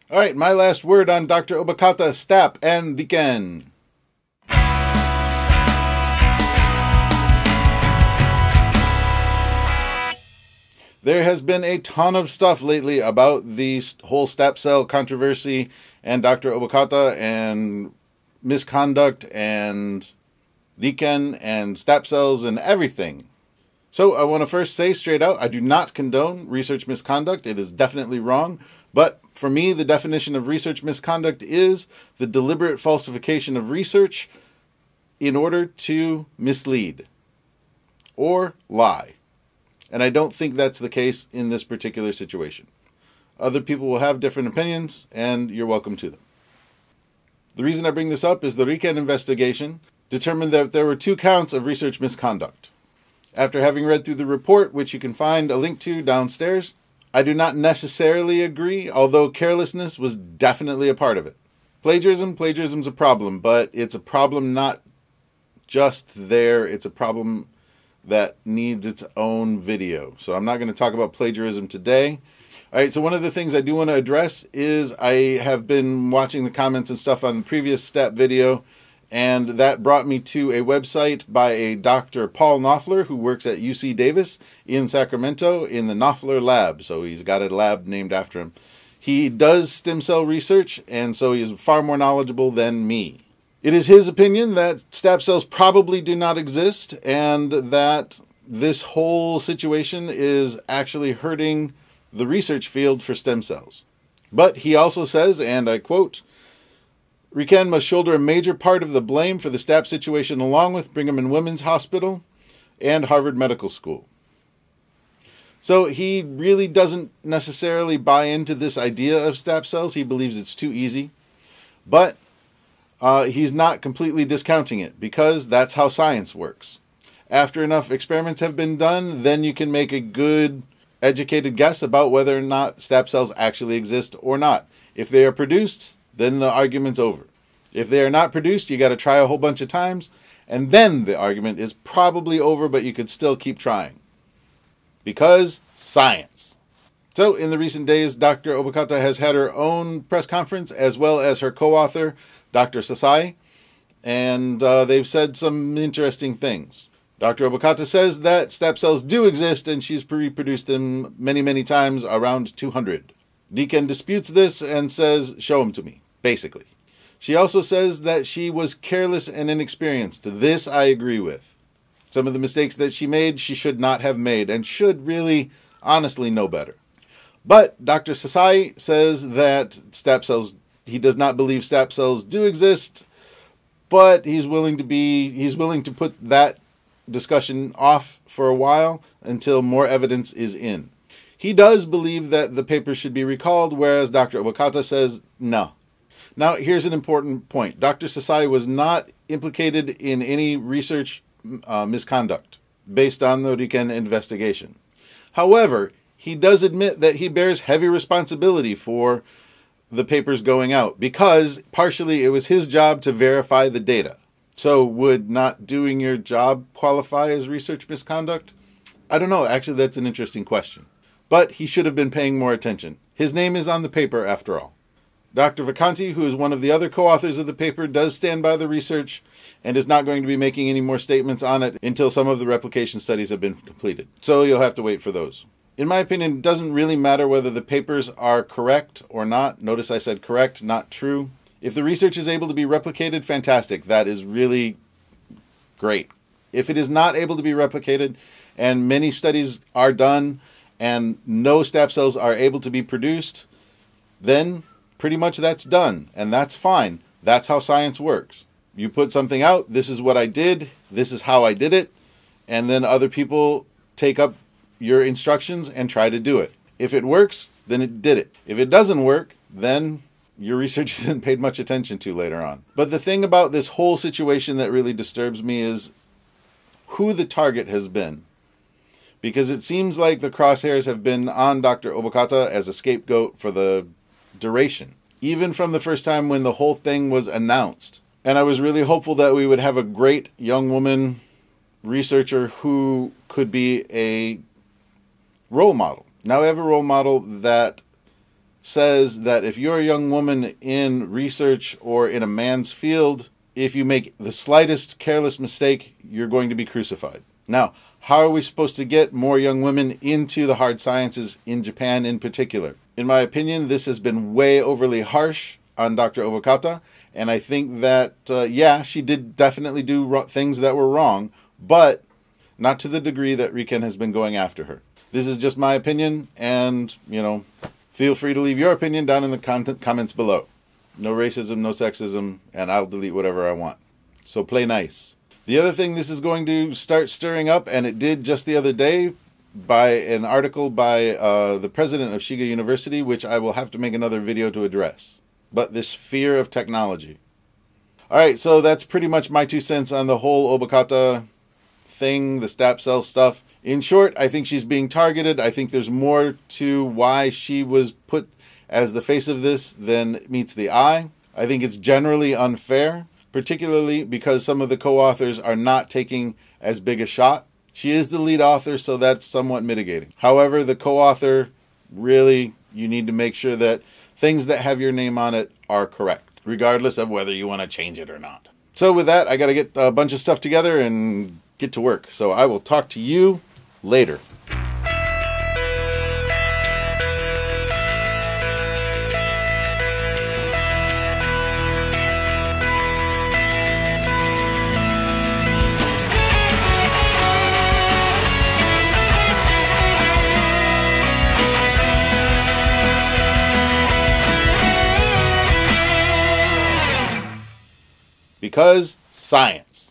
All right, my last word on Dr. Obokata, STAP, and Riken. There has been a ton of stuff lately about the whole STAP cell controversy and Dr. Obokata and misconduct and Riken and STAP cells and everything. So I want to first say straight out, I do not condone research misconduct. It is definitely wrong. But for me, the definition of research misconduct is the deliberate falsification of research in order to mislead or lie. And I don't think that's the case in this particular situation. Other people will have different opinions, and you're welcome to them. The reason I bring this up is the Riken investigation determined that there were 2 counts of research misconduct. After having read through the report, which you can find a link to downstairs, I do not necessarily agree, although carelessness was definitely a part of it. Plagiarism's a problem, but it's a problem not just there, it's a problem that needs its own video. So I'm not going to talk about plagiarism today. All right, so one of the things I do want to address is I have been watching the comments and stuff on the previous STAP video, and that brought me to a website by a Dr. Paul Knoepfler, who works at UC Davis in Sacramento in the Knoepfler lab. So he's got a lab named after him. He does stem cell research, and so he is far more knowledgeable than me. It is his opinion that STAP cells probably do not exist and that this whole situation is actually hurting the research field for stem cells. But he also says, and I quote, Riken must shoulder a major part of the blame for the STAP situation along with Brigham and Women's Hospital and Harvard Medical School. So he really doesn't necessarily buy into this idea of STAP cells. He believes it's too easy. But he's not completely discounting it because that's how science works. After enough experiments have been done, then you can make a good, educated guess about whether or not STAP cells actually exist or not. If they are produced, then the argument's over. If they are not produced, you got to try a whole bunch of times, and then the argument is probably over, but you could still keep trying. Because science. So in the recent days, Dr. Obokata has had her own press conference as well as her co-author, Dr. Sasai, and they've said some interesting things. Dr. Obokata says that STAP cells do exist and she's reproduced them many, many times, around 200. Riken disputes this and says, show them to me, basically. She also says that she was careless and inexperienced. This I agree with. Some of the mistakes that she made, she should not have made and should really, honestly know better. But Dr. Sasai says that STAP cells, he does not believe STAP cells do exist, but he's willing to put that discussion off for a while until more evidence is in. He does believe that the paper should be recalled, whereas Dr. Obokata says no. Now, here's an important point. Dr. Sasai was not implicated in any research misconduct based on the Riken investigation. However, he does admit that he bears heavy responsibility for the papers going out because partially it was his job to verify the data. So would not doing your job qualify as research misconduct? I don't know. Actually, that's an interesting question. But he should have been paying more attention. His name is on the paper after all. Dr. Vacanti, who is one of the other co-authors of the paper, does stand by the research and is not going to be making any more statements on it until some of the replication studies have been completed. So you'll have to wait for those. In my opinion, it doesn't really matter whether the papers are correct or not. Notice I said correct, not true. If the research is able to be replicated, fantastic. That is really great. If it is not able to be replicated and many studies are done and no STAP cells are able to be produced, then pretty much that's done, and that's fine. That's how science works. You put something out, this is what I did, this is how I did it, and then other people take up your instructions and try to do it. If it works, then it did it. If it doesn't work, then your research isn't paid much attention to later on. But the thing about this whole situation that really disturbs me is who the target has been. Because it seems like the crosshairs have been on Dr. Obokata as a scapegoat for the duration. Even from the first time when the whole thing was announced. And I was really hopeful that we would have a great young woman researcher who could be a role model. Now we have a role model that says that if you're a young woman in research or in a man's field, if you make the slightest careless mistake, you're going to be crucified. Now, how are we supposed to get more young women into the hard sciences in Japan in particular? In my opinion, this has been way overly harsh on Dr. Obokata, and I think that, yeah, she did definitely do things that were wrong, but not to the degree that Riken has been going after her. This is just my opinion, and, you know, feel free to leave your opinion down in the comments below. No racism, no sexism, and I'll delete whatever I want. So play nice. The other thing this is going to start stirring up, and it did just the other day, by an article by the president of Shiga University, which I will have to make another video to address. But this fear of technology. Alright, so that's pretty much my 2 cents on the whole Obokata thing, the STAP cell stuff. In short, I think she's being targeted. I think there's more to why she was put as the face of this than meets the eye. I think it's generally unfair, particularly because some of the co-authors are not taking as big a shot. She is the lead author, so that's somewhat mitigating. However, the co-author, really, you need to make sure that things that have your name on it are correct, regardless of whether you want to change it or not. So with that, I got to get a bunch of stuff together and get to work. So I will talk to you later. Because science.